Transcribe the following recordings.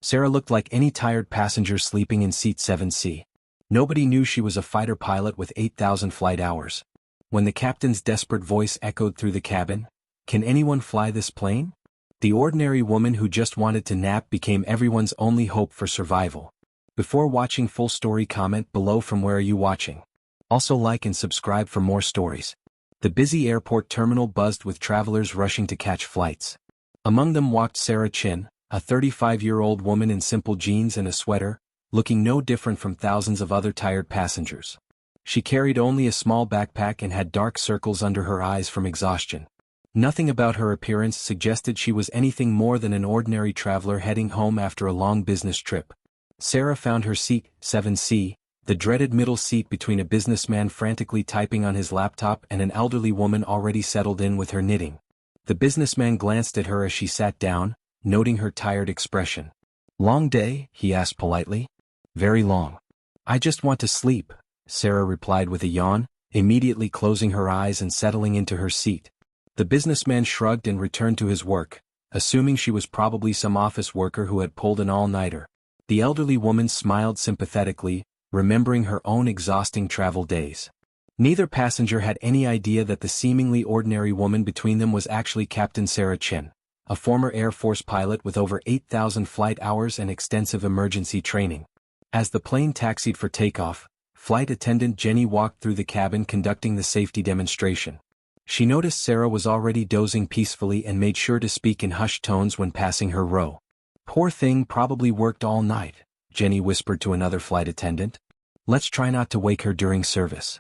Sarah looked like any tired passenger sleeping in seat 7C. Nobody knew she was a fighter pilot with 8,000 flight hours. When the captain's desperate voice echoed through the cabin, "Can anyone fly this plane?" The ordinary woman who just wanted to nap became everyone's only hope for survival. Before watching full story, comment below from where are you watching. Also like and subscribe for more stories. The busy airport terminal buzzed with travelers rushing to catch flights. Among them walked Sarah Chin, a 35-year-old woman in simple jeans and a sweater, looking no different from thousands of other tired passengers. She carried only a small backpack and had dark circles under her eyes from exhaustion. Nothing about her appearance suggested she was anything more than an ordinary traveler heading home after a long business trip. Sarah found her seat, 7C, the dreaded middle seat between a businessman frantically typing on his laptop and an elderly woman already settled in with her knitting. The businessman glanced at her as she sat down, noting her tired expression. "Long day?" he asked politely. "Very long. I just want to sleep," Sarah replied with a yawn, immediately closing her eyes and settling into her seat. The businessman shrugged and returned to his work, assuming she was probably some office worker who had pulled an all-nighter. The elderly woman smiled sympathetically, remembering her own exhausting travel days. Neither passenger had any idea that the seemingly ordinary woman between them was actually Captain Sarah Chin, a former Air Force pilot with over 8,000 flight hours and extensive emergency training. As the plane taxied for takeoff, flight attendant Jenny walked through the cabin conducting the safety demonstration. She noticed Sarah was already dozing peacefully and made sure to speak in hushed tones when passing her row. "Poor thing probably worked all night," Jenny whispered to another flight attendant. "Let's try not to wake her during service."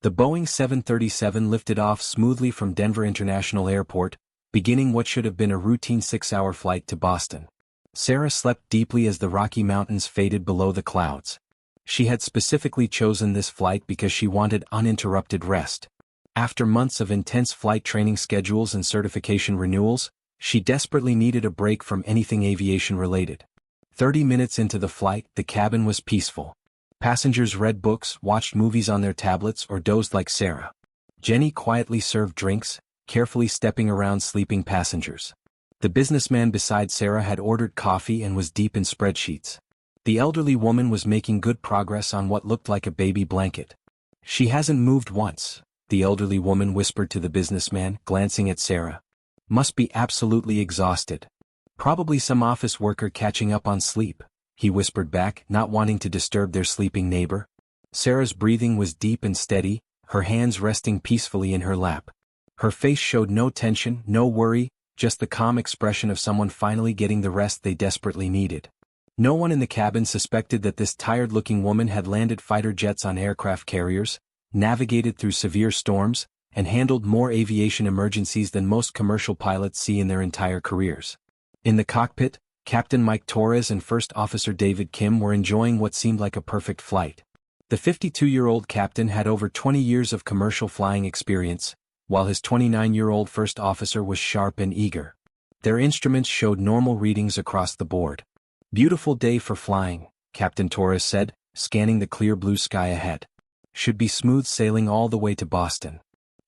The Boeing 737 lifted off smoothly from Denver International Airport, beginning what should have been a routine 6-hour flight to Boston. Sarah slept deeply as the Rocky Mountains faded below the clouds. She had specifically chosen this flight because she wanted uninterrupted rest. After months of intense flight training schedules and certification renewals, she desperately needed a break from anything aviation-related. 30 minutes into the flight, the cabin was peaceful. Passengers read books, watched movies on their tablets, or dozed like Sarah. Jenny quietly served drinks, carefully stepping around sleeping passengers. The businessman beside Sarah had ordered coffee and was deep in spreadsheets. The elderly woman was making good progress on what looked like a baby blanket. "She hasn't moved once," the elderly woman whispered to the businessman, glancing at Sarah. "Must be absolutely exhausted. Probably some office worker catching up on sleep," he whispered back, not wanting to disturb their sleeping neighbor. Sarah's breathing was deep and steady, her hands resting peacefully in her lap. Her face showed no tension, no worry, just the calm expression of someone finally getting the rest they desperately needed. No one in the cabin suspected that this tired-looking woman had landed fighter jets on aircraft carriers, navigated through severe storms, and handled more aviation emergencies than most commercial pilots see in their entire careers. In the cockpit, Captain Mike Torres and First Officer David Kim were enjoying what seemed like a perfect flight. The 52-year-old captain had over 20 years of commercial flying experience, while his 29-year-old first officer was sharp and eager. Their instruments showed normal readings across the board. "Beautiful day for flying," Captain Torres said, scanning the clear blue sky ahead. "Should be smooth sailing all the way to Boston.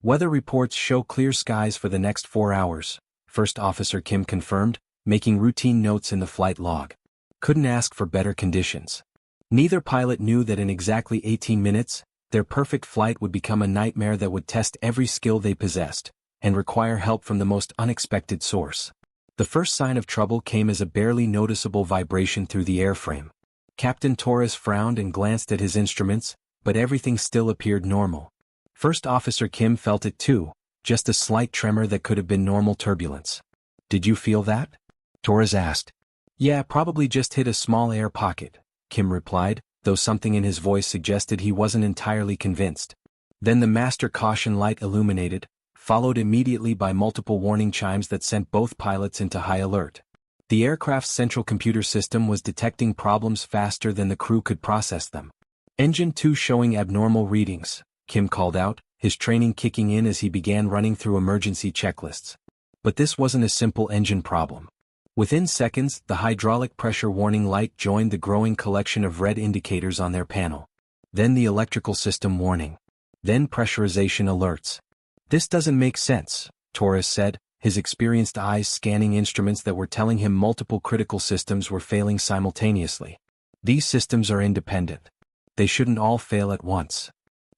Weather reports show clear skies for the next 4 hours, First Officer Kim confirmed, making routine notes in the flight log. Couldn't ask for better conditions. Neither pilot knew that in exactly 18 minutes, their perfect flight would become a nightmare that would test every skill they possessed, and require help from the most unexpected source. The first sign of trouble came as a barely noticeable vibration through the airframe. Captain Torres frowned and glanced at his instruments, but everything still appeared normal. First Officer Kim felt it too, just a slight tremor that could have been normal turbulence. "Did you feel that?" Torres asked. "Yeah, probably just hit a small air pocket," Kim replied, though something in his voice suggested he wasn't entirely convinced. Then the master caution light illuminated, followed immediately by multiple warning chimes that sent both pilots into high alert. The aircraft's central computer system was detecting problems faster than the crew could process them. "Engine 2 showing abnormal readings," Kim called out, his training kicking in as he began running through emergency checklists. But this wasn't a simple engine problem. Within seconds, the hydraulic pressure warning light joined the growing collection of red indicators on their panel. Then the electrical system warning. Then pressurization alerts. "This doesn't make sense," Torres said, his experienced eyes scanning instruments that were telling him multiple critical systems were failing simultaneously. These systems are independent. They shouldn't all fail at once.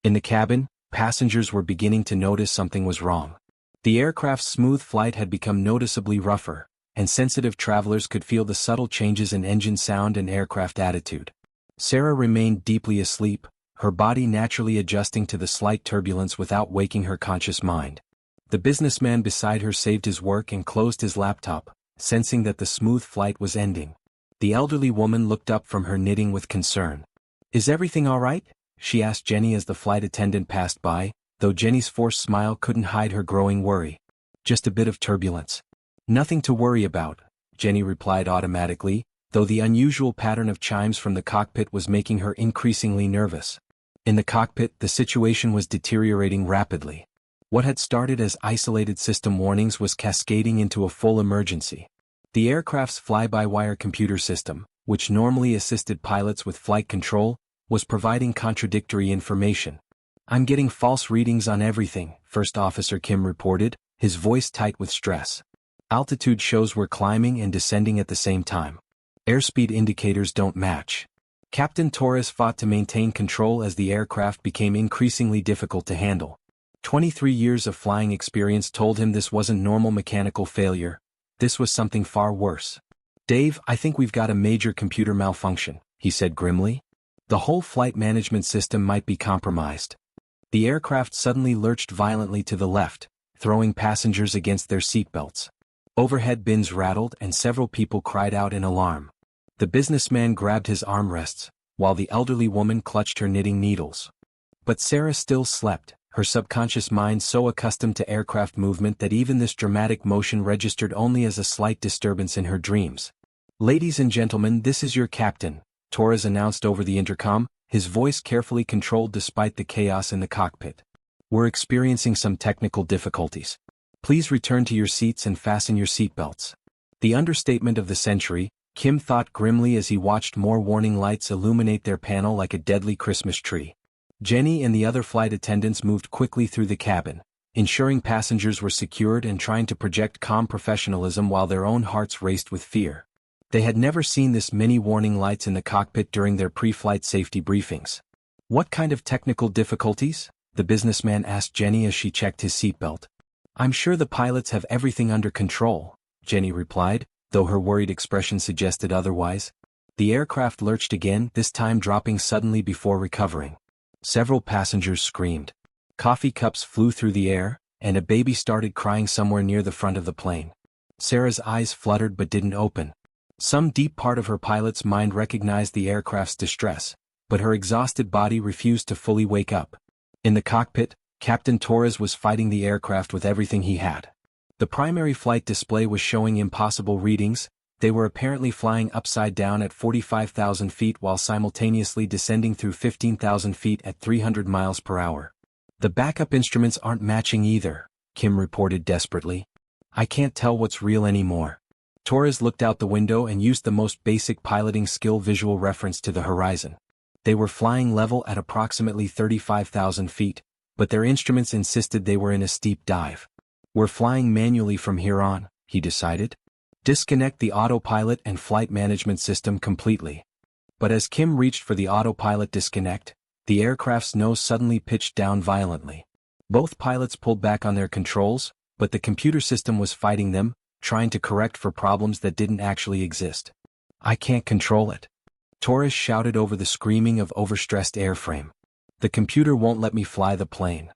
In the cabin, passengers were beginning to notice something was wrong. The aircraft's smooth flight had become noticeably rougher, and sensitive travelers could feel the subtle changes in engine sound and aircraft attitude. Sarah remained deeply asleep, her body naturally adjusting to the slight turbulence without waking her conscious mind. The businessman beside her saved his work and closed his laptop, sensing that the smooth flight was ending. The elderly woman looked up from her knitting with concern. "Is everything all right?" she asked Jenny as the flight attendant passed by, though Jenny's forced smile couldn't hide her growing worry. "Just a bit of turbulence. Nothing to worry about," Jenny replied automatically, though the unusual pattern of chimes from the cockpit was making her increasingly nervous. In the cockpit, the situation was deteriorating rapidly. What had started as isolated system warnings was cascading into a full emergency. The aircraft's fly-by-wire computer system, which normally assisted pilots with flight control, was providing contradictory information. "I'm getting false readings on everything," First Officer Kim reported, his voice tight with stress. "Altitude shows we're climbing and descending at the same time. Airspeed indicators don't match." Captain Torres fought to maintain control as the aircraft became increasingly difficult to handle. 23 years of flying experience told him this wasn't normal mechanical failure. This was something far worse. "Dave, I think we've got a major computer malfunction," he said grimly. "The whole flight management system might be compromised." The aircraft suddenly lurched violently to the left, throwing passengers against their seatbelts. Overhead bins rattled and several people cried out in alarm. The businessman grabbed his armrests, while the elderly woman clutched her knitting needles. But Sarah still slept, her subconscious mind so accustomed to aircraft movement that even this dramatic motion registered only as a slight disturbance in her dreams. "Ladies and gentlemen, this is your captain," Torres announced over the intercom, his voice carefully controlled despite the chaos in the cockpit. "We're experiencing some technical difficulties. Please return to your seats and fasten your seatbelts." The understatement of the century, Kim thought grimly as he watched more warning lights illuminate their panel like a deadly Christmas tree. Jenny and the other flight attendants moved quickly through the cabin, ensuring passengers were secured and trying to project calm professionalism while their own hearts raced with fear. They had never seen this many warning lights in the cockpit during their pre-flight safety briefings. "What kind of technical difficulties?" the businessman asked Jenny as she checked his seatbelt. "I'm sure the pilots have everything under control," Jenny replied, though her worried expression suggested otherwise. The aircraft lurched again, this time dropping suddenly before recovering. Several passengers screamed. Coffee cups flew through the air, and a baby started crying somewhere near the front of the plane. Sarah's eyes fluttered but didn't open. Some deep part of her pilot's mind recognized the aircraft's distress, but her exhausted body refused to fully wake up. In the cockpit, Captain Torres was fighting the aircraft with everything he had. The primary flight display was showing impossible readings. They were apparently flying upside down at 45,000 feet while simultaneously descending through 15,000 feet at 300 miles per hour. "The backup instruments aren't matching either," Kim reported desperately. "I can't tell what's real anymore." Torres looked out the window and used the most basic piloting skill visual reference to the horizon. They were flying level at approximately 35,000 feet, but their instruments insisted they were in a steep dive. "We're flying manually from here on," he decided. "Disconnect the autopilot and flight management system completely." But as Kim reached for the autopilot disconnect, the aircraft's nose suddenly pitched down violently. Both pilots pulled back on their controls, but the computer system was fighting them, trying to correct for problems that didn't actually exist. "I can't control it," Torres shouted over the screaming of overstressed airframe. "The computer won't let me fly the plane."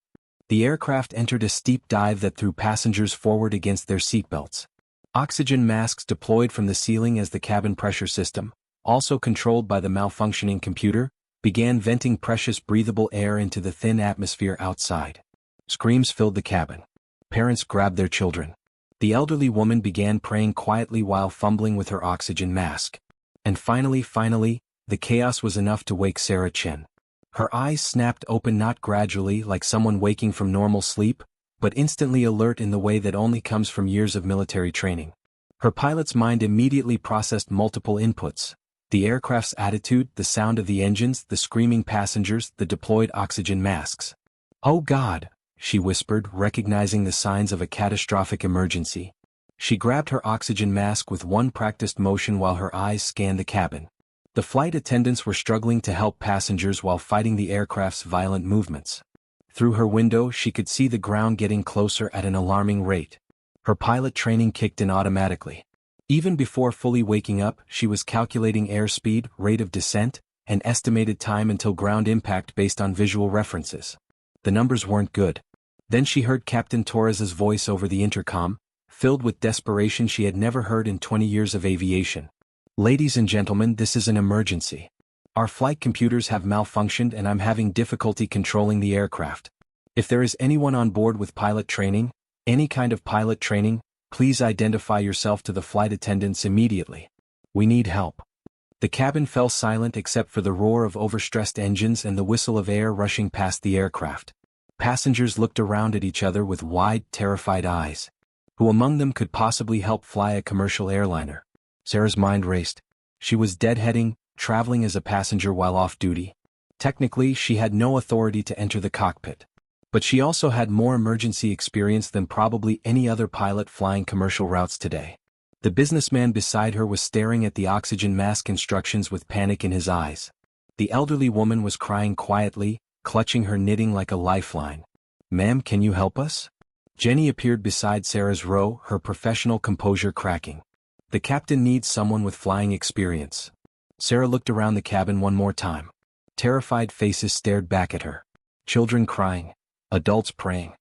The aircraft entered a steep dive that threw passengers forward against their seatbelts. Oxygen masks deployed from the ceiling as the cabin pressure system, also controlled by the malfunctioning computer, began venting precious breathable air into the thin atmosphere outside. Screams filled the cabin. Parents grabbed their children. The elderly woman began praying quietly while fumbling with her oxygen mask. And finally, the chaos was enough to wake Sarah Chen. Her eyes snapped open, not gradually like someone waking from normal sleep, but instantly alert in the way that only comes from years of military training. Her pilot's mind immediately processed multiple inputs: the aircraft's attitude, the sound of the engines, the screaming passengers, the deployed oxygen masks. "Oh God," she whispered, recognizing the signs of a catastrophic emergency. She grabbed her oxygen mask with one practiced motion while her eyes scanned the cabin. The flight attendants were struggling to help passengers while fighting the aircraft's violent movements. Through her window she could see the ground getting closer at an alarming rate. Her pilot training kicked in automatically. Even before fully waking up, she was calculating airspeed, rate of descent, and estimated time until ground impact based on visual references. The numbers weren't good. Then she heard Captain Torres's voice over the intercom, filled with desperation she had never heard in 20 years of aviation. "Ladies and gentlemen, this is an emergency. Our flight computers have malfunctioned and I'm having difficulty controlling the aircraft. If there is anyone on board with pilot training, any kind of pilot training, please identify yourself to the flight attendants immediately. We need help." The cabin fell silent except for the roar of overstressed engines and the whistle of air rushing past the aircraft. Passengers looked around at each other with wide, terrified eyes. Who among them could possibly help fly a commercial airliner? Sarah's mind raced. She was deadheading, traveling as a passenger while off duty. Technically, she had no authority to enter the cockpit. But she also had more emergency experience than probably any other pilot flying commercial routes today. The businessman beside her was staring at the oxygen mask instructions with panic in his eyes. The elderly woman was crying quietly, clutching her knitting like a lifeline. "Ma'am, can you help us?" Jenny appeared beside Sarah's row, her professional composure cracking. "The captain needs someone with flying experience." Sarah looked around the cabin one more time. Terrified faces stared back at her. Children crying. Adults praying.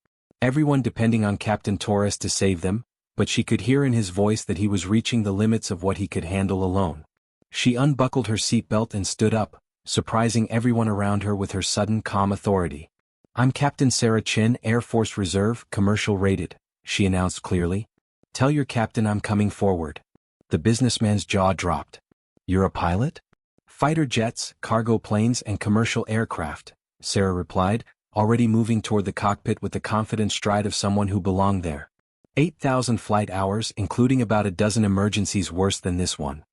Everyone depending on Captain Torres to save them, but she could hear in his voice that he was reaching the limits of what he could handle alone. She unbuckled her seatbelt and stood up, surprising everyone around her with her sudden calm authority. "I'm Captain Sarah Chin, Air Force Reserve, commercial rated," she announced clearly. "Tell your captain I'm coming forward." The businessman's jaw dropped. "You're a pilot?" "Fighter jets, cargo planes and commercial aircraft," Sarah replied, already moving toward the cockpit with the confident stride of someone who belonged there. 8,000 flight hours, including about a dozen emergencies worse than this one.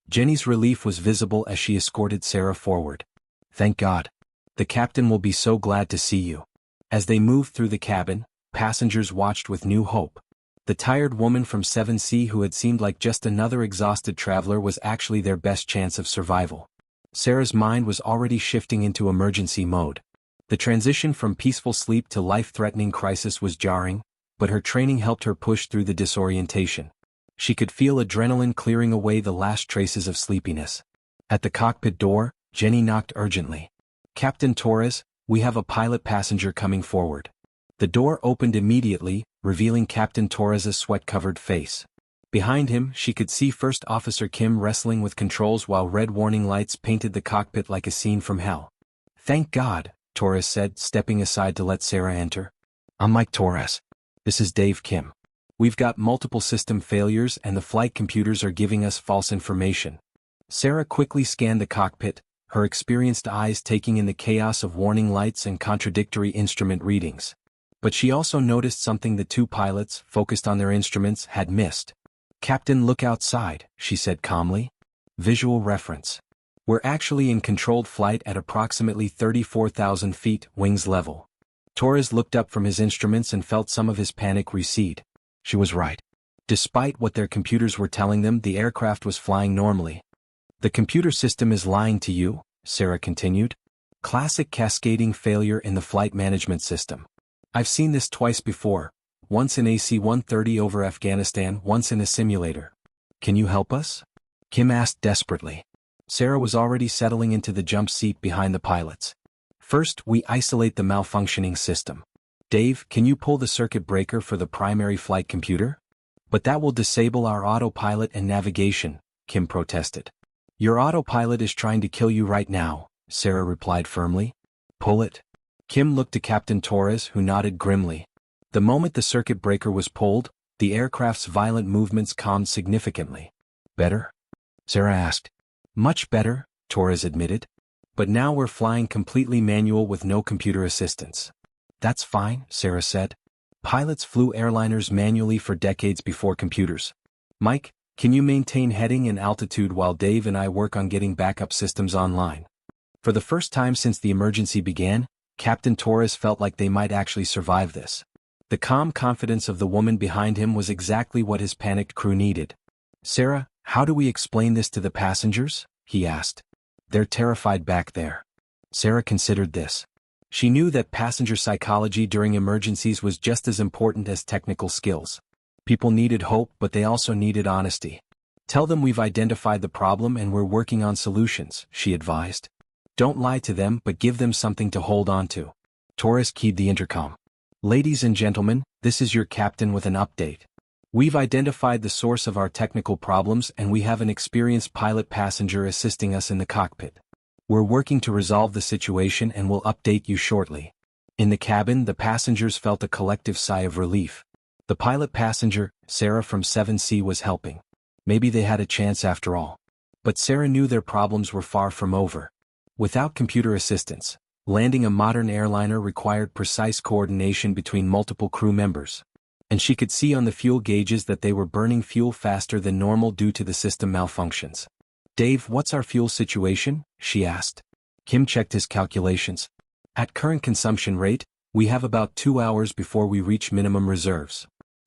Jenny's relief was visible as she escorted Sarah forward. "Thank God. The captain will be so glad to see you." As they moved through the cabin, passengers watched with new hope. The tired woman from 7C who had seemed like just another exhausted traveler was actually their best chance of survival. Sarah's mind was already shifting into emergency mode. The transition from peaceful sleep to life-threatening crisis was jarring, but her training helped her push through the disorientation. She could feel adrenaline clearing away the last traces of sleepiness. At the cockpit door, Jenny knocked urgently. "Captain Torres, we have a pilot passenger coming forward." The door opened immediately, revealing Captain Torres's sweat-covered face. Behind him, she could see First Officer Kim wrestling with controls while red warning lights painted the cockpit like a scene from hell. "Thank God," Torres said, stepping aside to let Sarah enter. "I'm Mike Torres. This is Dave Kim. We've got multiple system failures and the flight computers are giving us false information." Sarah quickly scanned the cockpit, her experienced eyes taking in the chaos of warning lights and contradictory instrument readings. But she also noticed something the two pilots, focused on their instruments, had missed. "Captain, look outside," she said calmly. Visual reference. "We're actually in controlled flight at approximately 34,000 feet, wings level." Torres looked up from his instruments and felt some of his panic recede. She was right. Despite what their computers were telling them, the aircraft was flying normally. "The computer system is lying to you," Sarah continued. "Classic cascading failure in the flight management system. I've seen this twice before, once in AC-130 over Afghanistan, once in a simulator. Can you help us?" Kim asked desperately. Sarah was already settling into the jump seat behind the pilots. "First, we isolate the malfunctioning system. Dave, can you pull the circuit breaker for the primary flight computer?" "But that will disable our autopilot and navigation," Kim protested. "Your autopilot is trying to kill you right now," Sarah replied firmly. "Pull it." Kim looked to Captain Torres, who nodded grimly. The moment the circuit breaker was pulled, the aircraft's violent movements calmed significantly. "Better?" Sarah asked. "Much better," Torres admitted. "But now we're flying completely manual with no computer assistance." "That's fine," Sarah said. "Pilots flew airliners manually for decades before computers. Mike, can you maintain heading and altitude while Dave and I work on getting backup systems online?" For the first time since the emergency began, Captain Torres felt like they might actually survive this. The calm confidence of the woman behind him was exactly what his panicked crew needed. "Sarah, how do we explain this to the passengers?" he asked. "They're terrified back there." Sarah considered this. She knew that passenger psychology during emergencies was just as important as technical skills. People needed hope, but they also needed honesty. "Tell them we've identified the problem and we're working on solutions," she advised. "Don't lie to them, but give them something to hold on to." Torres keyed the intercom. "Ladies and gentlemen, this is your captain with an update. We've identified the source of our technical problems and we have an experienced pilot passenger assisting us in the cockpit. We're working to resolve the situation and will update you shortly." In the cabin, the passengers felt a collective sigh of relief. The pilot passenger, Sarah from 7C, was helping. Maybe they had a chance after all. But Sarah knew their problems were far from over. Without computer assistance, landing a modern airliner required precise coordination between multiple crew members. And she could see on the fuel gauges that they were burning fuel faster than normal due to the system malfunctions. "Dave, what's our fuel situation?" she asked. Kim checked his calculations. "At current consumption rate, we have about 2 hours before we reach minimum reserves.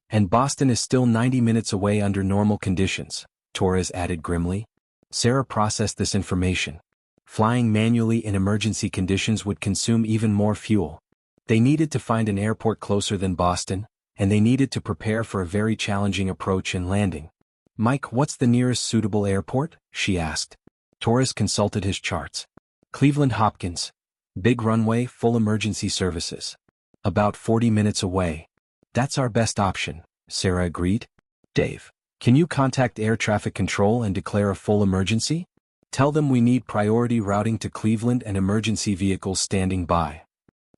And Boston is still 90 minutes away under normal conditions," Torres added grimly. Sarah processed this information. Flying manually in emergency conditions would consume even more fuel. They needed to find an airport closer than Boston, and they needed to prepare for a very challenging approach and landing. "Mike, what's the nearest suitable airport?" she asked. Torres consulted his charts. "Cleveland Hopkins. Big runway, full emergency services. About 40 minutes away." "That's our best option," Sarah agreed. "Dave, can you contact air traffic control and declare a full emergency? Tell them we need priority routing to Cleveland and emergency vehicles standing by."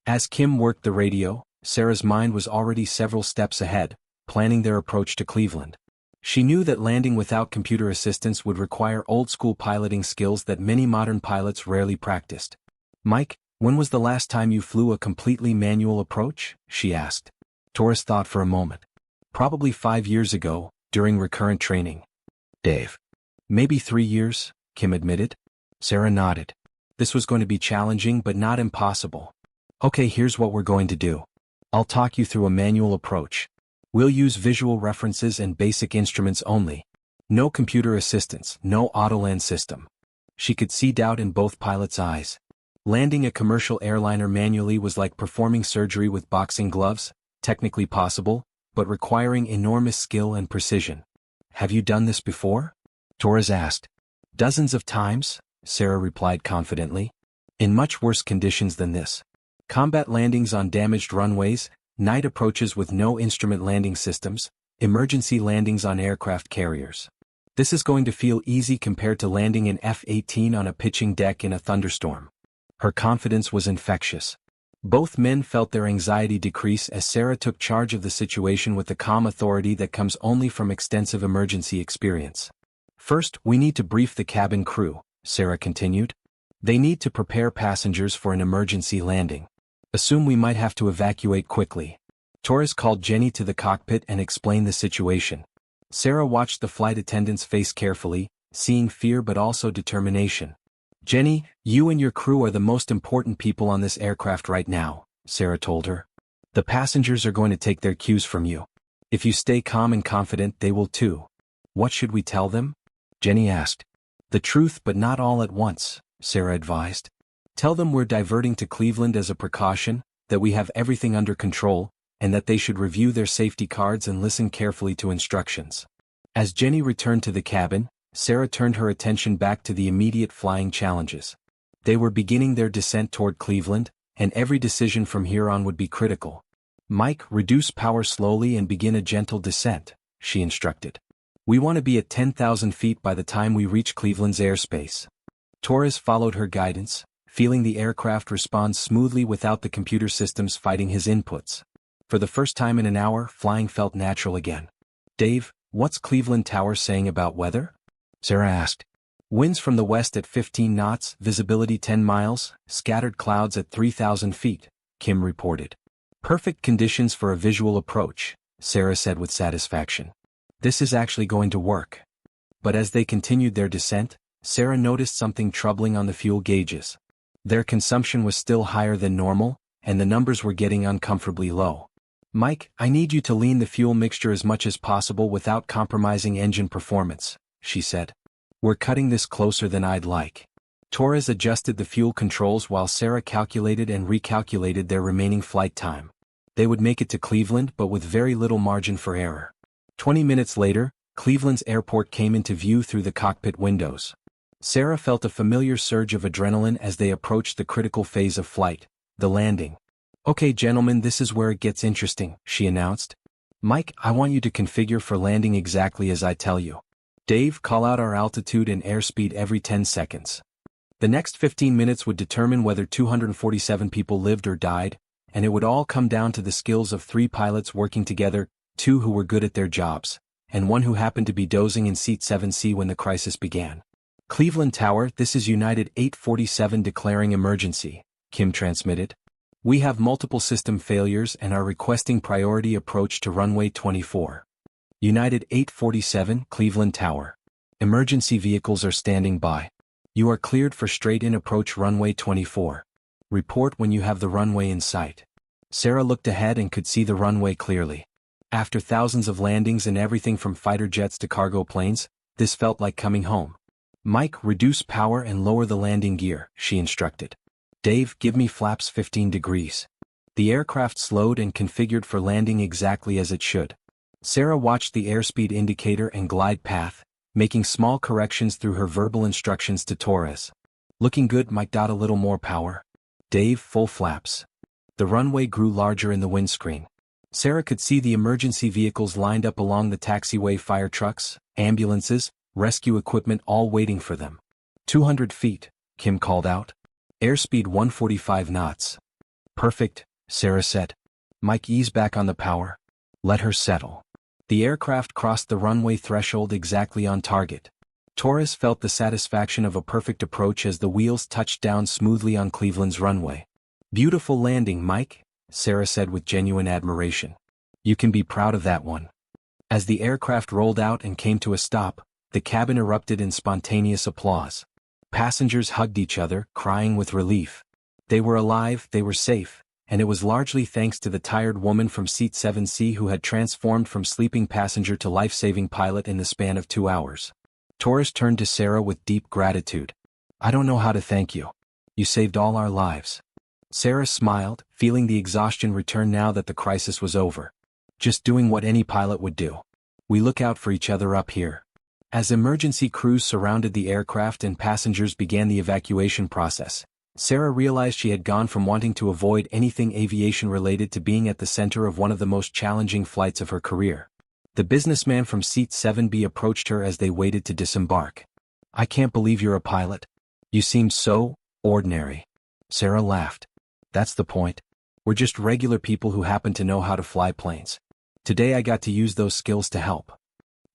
As Kim worked the radio, Sarah's mind was already several steps ahead, planning their approach to Cleveland. She knew that landing without computer assistance would require old-school piloting skills that many modern pilots rarely practiced. "Mike, when was the last time you flew a completely manual approach?" she asked. Torres thought for a moment. "Probably 5 years ago, during recurrent training." "Dave. Maybe 3 years," Kim admitted. Sarah nodded. This was going to be challenging but not impossible. "Okay, here's what we're going to do. I'll talk you through a manual approach. We'll use visual references and basic instruments only. No computer assistance, no autoland system." She could see doubt in both pilots' eyes. Landing a commercial airliner manually was like performing surgery with boxing gloves, technically possible, but requiring enormous skill and precision. "Have you done this before?" Torres asked. "Dozens of times," Sarah replied confidently. "In much worse conditions than this. Combat landings on damaged runways, night approaches with no instrument landing systems, emergency landings on aircraft carriers. This is going to feel easy compared to landing an F-18 on a pitching deck in a thunderstorm." Her confidence was infectious. Both men felt their anxiety decrease as Sarah took charge of the situation with the calm authority that comes only from extensive emergency experience. "First, we need to brief the cabin crew," Sarah continued. "They need to prepare passengers for an emergency landing. Assume we might have to evacuate quickly." Torres called Jenny to the cockpit and explained the situation. Sarah watched the flight attendant's face carefully, seeing fear but also determination. "Jenny, you and your crew are the most important people on this aircraft right now," Sarah told her. "The passengers are going to take their cues from you. If you stay calm and confident, they will too." "What should we tell them?" Jenny asked. "The truth but not all at once," Sarah advised. "Tell them we're diverting to Cleveland as a precaution, that we have everything under control, and that they should review their safety cards and listen carefully to instructions." As Jenny returned to the cabin, Sarah turned her attention back to the immediate flying challenges. They were beginning their descent toward Cleveland, and every decision from here on would be critical. "Mike, reduce power slowly and begin a gentle descent," she instructed. "We want to be at 10,000 feet by the time we reach Cleveland's airspace." Torres followed her guidance, feeling the aircraft respond smoothly without the computer systems fighting his inputs. For the first time in an hour, flying felt natural again. "Dave, what's Cleveland Tower saying about weather?" Sarah asked. "Winds from the west at 15 knots, visibility 10 miles, scattered clouds at 3,000 feet, Kim reported. "Perfect conditions for a visual approach," Sarah said with satisfaction. "This is actually going to work." But as they continued their descent, Sarah noticed something troubling on the fuel gauges. Their consumption was still higher than normal, and the numbers were getting uncomfortably low. "Mike, I need you to lean the fuel mixture as much as possible without compromising engine performance," she said. "We're cutting this closer than I'd like." Torres adjusted the fuel controls while Sarah calculated and recalculated their remaining flight time. They would make it to Cleveland but with very little margin for error. 20 minutes later, Cleveland's airport came into view through the cockpit windows. Sarah felt a familiar surge of adrenaline as they approached the critical phase of flight, the landing. "Okay, gentlemen, this is where it gets interesting," she announced. "Mike, I want you to configure for landing exactly as I tell you. Dave, call out our altitude and airspeed every 10 seconds. The next 15 minutes would determine whether 247 people lived or died, and it would all come down to the skills of 3 pilots working together, 2 who were good at their jobs, and 1 who happened to be dozing in seat 7C when the crisis began." "Cleveland Tower, this is United 847 declaring emergency," Kim transmitted. "We have multiple system failures and are requesting priority approach to runway 24. United 847, Cleveland Tower. Emergency vehicles are standing by. You are cleared for straight-in approach runway 24. Report when you have the runway in sight." Sarah looked ahead and could see the runway clearly. After thousands of landings and everything from fighter jets to cargo planes, this felt like coming home. "Mike, reduce power and lower the landing gear," she instructed. "Dave, give me flaps 15 degrees. The aircraft slowed and configured for landing exactly as it should. Sarah watched the airspeed indicator and glide path, making small corrections through her verbal instructions to Torres. "Looking good, Mike. A little more power. Dave, full flaps." The runway grew larger in the windscreen. Sarah could see the emergency vehicles lined up along the taxiway, fire trucks, ambulances, rescue equipment all waiting for them. 200 feet, Kim called out. "Airspeed 145 knots. "Perfect," Sarah said. "Mike, ease back on the power. Let her settle." The aircraft crossed the runway threshold exactly on target. Torres felt the satisfaction of a perfect approach as the wheels touched down smoothly on Cleveland's runway. "Beautiful landing, Mike," Sarah said with genuine admiration. "You can be proud of that one." As the aircraft rolled out and came to a stop, the cabin erupted in spontaneous applause. Passengers hugged each other, crying with relief. They were alive, they were safe, and it was largely thanks to the tired woman from seat 7C who had transformed from sleeping passenger to life-saving pilot in the span of 2 hours. Torres turned to Sarah with deep gratitude. "I don't know how to thank you. You saved all our lives." Sarah smiled, feeling the exhaustion return now that the crisis was over. "Just doing what any pilot would do. We look out for each other up here." As emergency crews surrounded the aircraft and passengers began the evacuation process, Sarah realized she had gone from wanting to avoid anything aviation-related to being at the center of one of the most challenging flights of her career. The businessman from seat 7B approached her as they waited to disembark. "I can't believe you're a pilot. You seem so ordinary." Sarah laughed. "That's the point. We're just regular people who happen to know how to fly planes. Today I got to use those skills to help."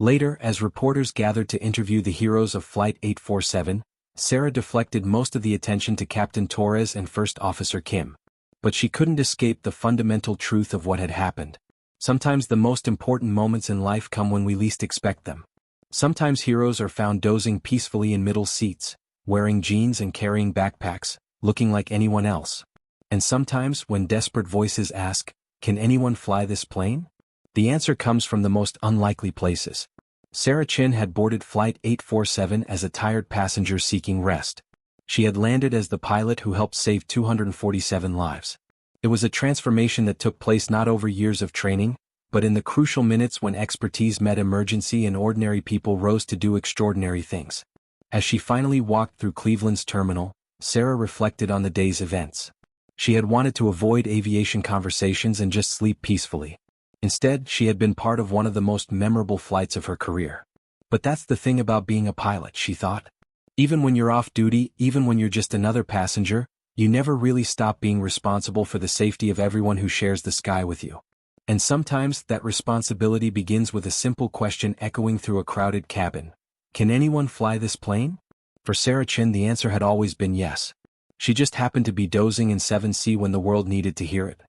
Later, as reporters gathered to interview the heroes of Flight 847, Sarah deflected most of the attention to Captain Torres and First Officer Kim. But she couldn't escape the fundamental truth of what had happened. Sometimes the most important moments in life come when we least expect them. Sometimes heroes are found dozing peacefully in middle seats, wearing jeans and carrying backpacks, looking like anyone else. And sometimes, when desperate voices ask, "Can anyone fly this plane?" the answer comes from the most unlikely places. Sarah Chin had boarded Flight 847 as a tired passenger seeking rest. She had landed as the pilot who helped save 247 lives. It was a transformation that took place not over years of training, but in the crucial minutes when expertise met emergency and ordinary people rose to do extraordinary things. As she finally walked through Cleveland's terminal, Sarah reflected on the day's events. She had wanted to avoid aviation conversations and just sleep peacefully. Instead, she had been part of one of the most memorable flights of her career. But that's the thing about being a pilot, she thought. Even when you're off duty, even when you're just another passenger, you never really stop being responsible for the safety of everyone who shares the sky with you. And sometimes, that responsibility begins with a simple question echoing through a crowded cabin. Can anyone fly this plane? For Sarah Chin, the answer had always been yes. She just happened to be dozing in 7C when the world needed to hear it.